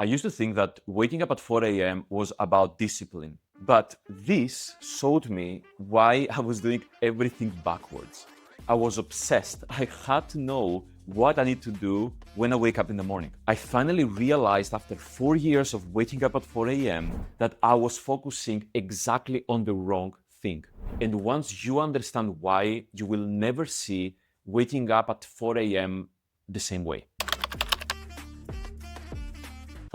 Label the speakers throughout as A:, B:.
A: I used to think that waking up at 4 a.m. was about discipline, but this showed me why I was doing everything backwards. I was obsessed. I had to know what I need to do when I wake up in the morning. I finally realized after 4 years of waking up at 4 a.m. that I was focusing exactly on the wrong thing. And once you understand why, you will never see waking up at 4 a.m. the same way.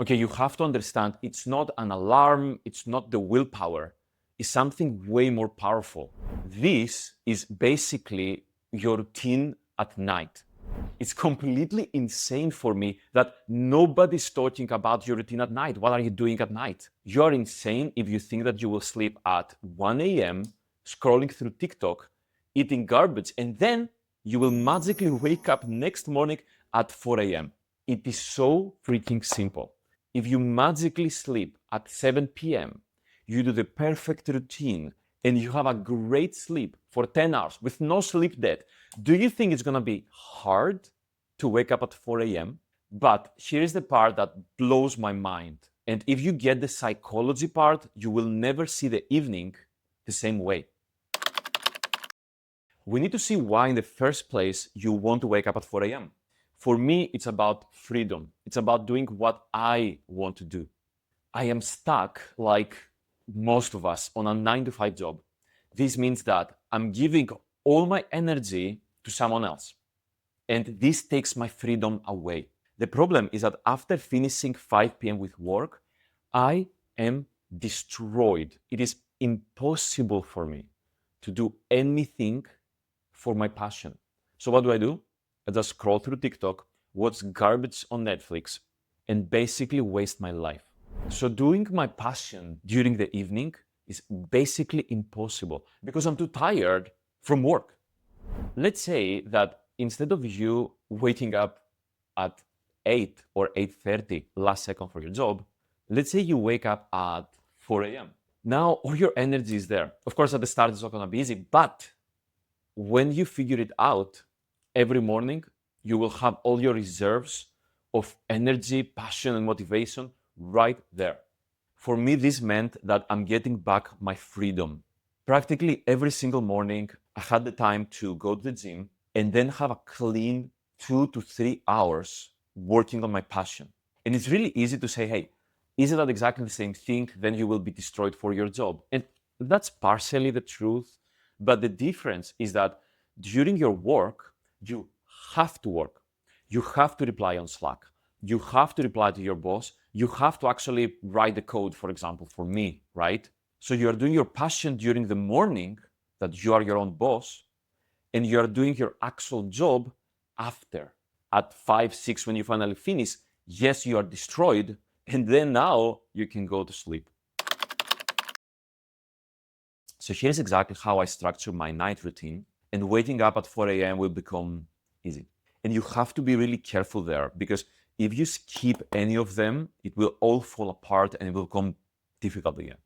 A: Okay, you have to understand it's not an alarm, it's not the willpower, it's something way more powerful. This is basically your routine at night. It's completely insane for me that nobody's talking about your routine at night. What are you doing at night? You're insane if you think that you will sleep at 1 a.m., scrolling through TikTok, eating garbage, and then you will magically wake up next morning at 4 a.m. It is so freaking simple. If you magically sleep at 7 p.m., you do the perfect routine and you have a great sleep for 10 hours with no sleep debt, do you think it's going to be hard to wake up at 4 a.m.? But here's the part that blows my mind. And if you get the psychology part, you will never see the evening the same way. We need to see why in the first place you want to wake up at 4 a.m. For me, it's about freedom. It's about doing what I want to do. I am stuck, like most of us, on a 9 to 5 job. This means that I'm giving all my energy to someone else. And this takes my freedom away. The problem is that after finishing 5 p.m. with work, I am destroyed. It is impossible for me to do anything for my passion. So what do? I just scroll through TikTok, watch garbage on Netflix, and basically waste my life. So doing my passion during the evening is basically impossible because I'm too tired from work. Let's say that instead of you waking up at 8 or 8:30 last second for your job, let's say you wake up at 4 a.m. Now all your energy is there. Of course, at the start it's not gonna be easy, but when you figure it out, every morning you will have all your reserves of energy, passion, and motivation right there. For me, this meant that I'm getting back my freedom. Practically every single morning, I had the time to go to the gym and then have a clean 2 to 3 hours working on my passion. And it's really easy to say, hey, isn't that exactly the same thing? Then you will be destroyed for your job. And that's partially the truth. But the difference is that during your work, you have to work. You have to reply on Slack. You have to reply to your boss. You have to actually write the code, for example, for me, right? So you are doing your passion during the morning, that you are your own boss, and you are doing your actual job after, at 5, 6, when you finally finish. Yes, you are destroyed, and then now you can go to sleep. So here's exactly how I structure my night routine, and waking up at 4 a.m. will become easy. And you have to be really careful there, because if you skip any of them, it will all fall apart and it will become difficult again.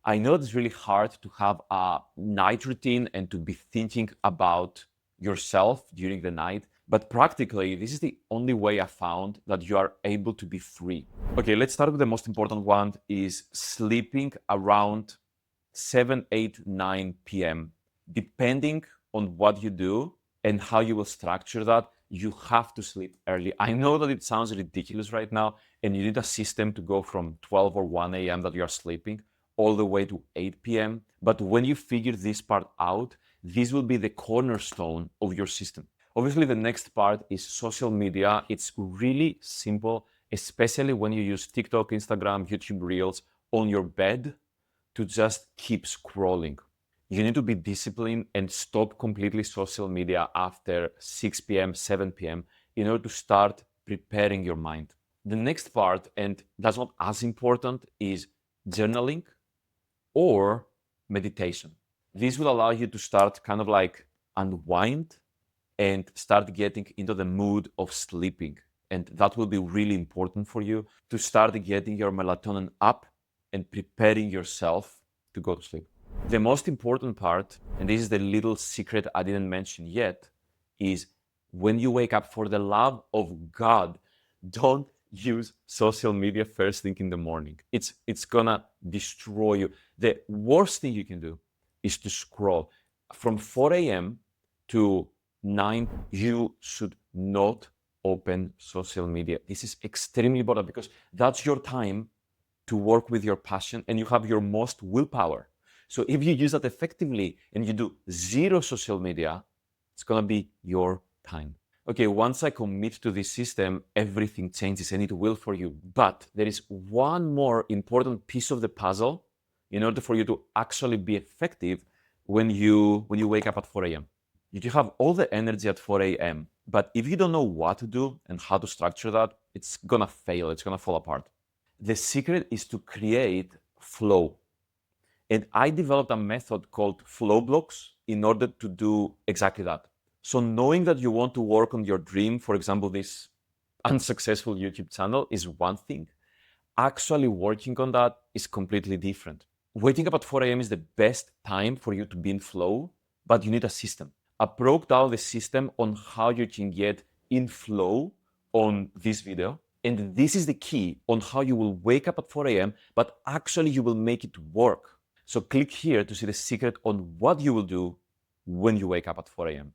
A: I know it's really hard to have a night routine and to be thinking about yourself during the night, but practically, this is the only way I found that you are able to be free. Okay, let's start with the most important one, is sleeping around 7, 8, 9 p.m. Depending on what you do and how you will structure that, you have to sleep early. I know that it sounds ridiculous right now, and you need a system to go from 12 or 1 a.m. that you are sleeping all the way to 8 p.m. But when you figure this part out, this will be the cornerstone of your system. Obviously, the next part is social media. It's really simple, especially when you use TikTok, Instagram, YouTube Reels on your bed to just keep scrolling. You need to be disciplined and stop completely social media after 6 p.m., 7 p.m. in order to start preparing your mind. The next part, and that's not as important, is journaling or meditation. This will allow you to start kind of like unwind and start getting into the mood of sleeping. And that will be really important for you to start getting your melatonin up and preparing yourself to go to sleep. The most important part, and this is the little secret I didn't mention yet, is when you wake up, for the love of God, don't use social media first thing in the morning. It's gonna destroy you. The worst thing you can do is to scroll. From 4 a.m. to 9, you should not open social media. This is extremely important because that's your time to work with your passion and you have your most willpower. So if you use that effectively and you do zero social media, it's gonna be your time. Okay, once I commit to this system, everything changes and it will for you. But there is one more important piece of the puzzle in order for you to actually be effective when you wake up at 4 a.m. You have all the energy at 4 a.m., but if you don't know what to do and how to structure that, it's gonna fail, it's gonna fall apart. The secret is to create flow. And I developed a method called flow blocks in order to do exactly that. So knowing that you want to work on your dream, for example, this unsuccessful YouTube channel is one thing. Actually working on that is completely different. Waking up at 4 a.m. is the best time for you to be in flow, but you need a system. I broke down the system on how you can get in flow on this video. And this is the key on how you will wake up at 4 a.m., but actually you will make it work. So click here to see the secret on what you will do when you wake up at 4 a.m.